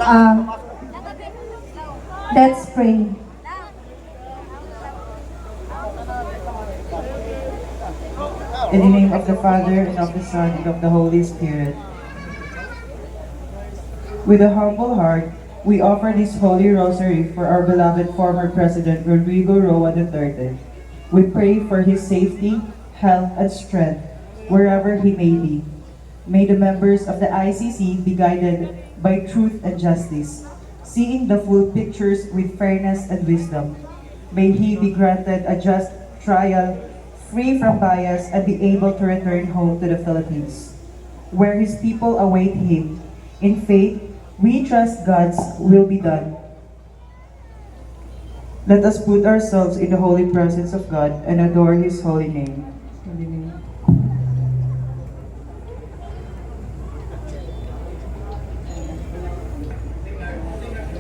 Uh, let's pray. In the name of the Father, and of the Son, and of the Holy Spirit. With a humble heart, we offer this Holy Rosary for our beloved former President Rodrigo Roa Duterte. We pray for his safety, health, and strength wherever he may be. May the members of the ICC be guided by truth and justice, seeing the full pictures with fairness and wisdom. May he be granted a just trial, free from bias, and be able to return home to the Philippines, where his people await him. In faith, we trust God's will be done. Let us put ourselves in the holy presence of God and adore his holy name. Holy name.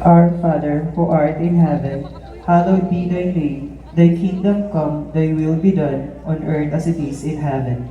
Our Father, who art in heaven, hallowed be thy name. Thy kingdom come, thy will be done, on earth as it is in heaven.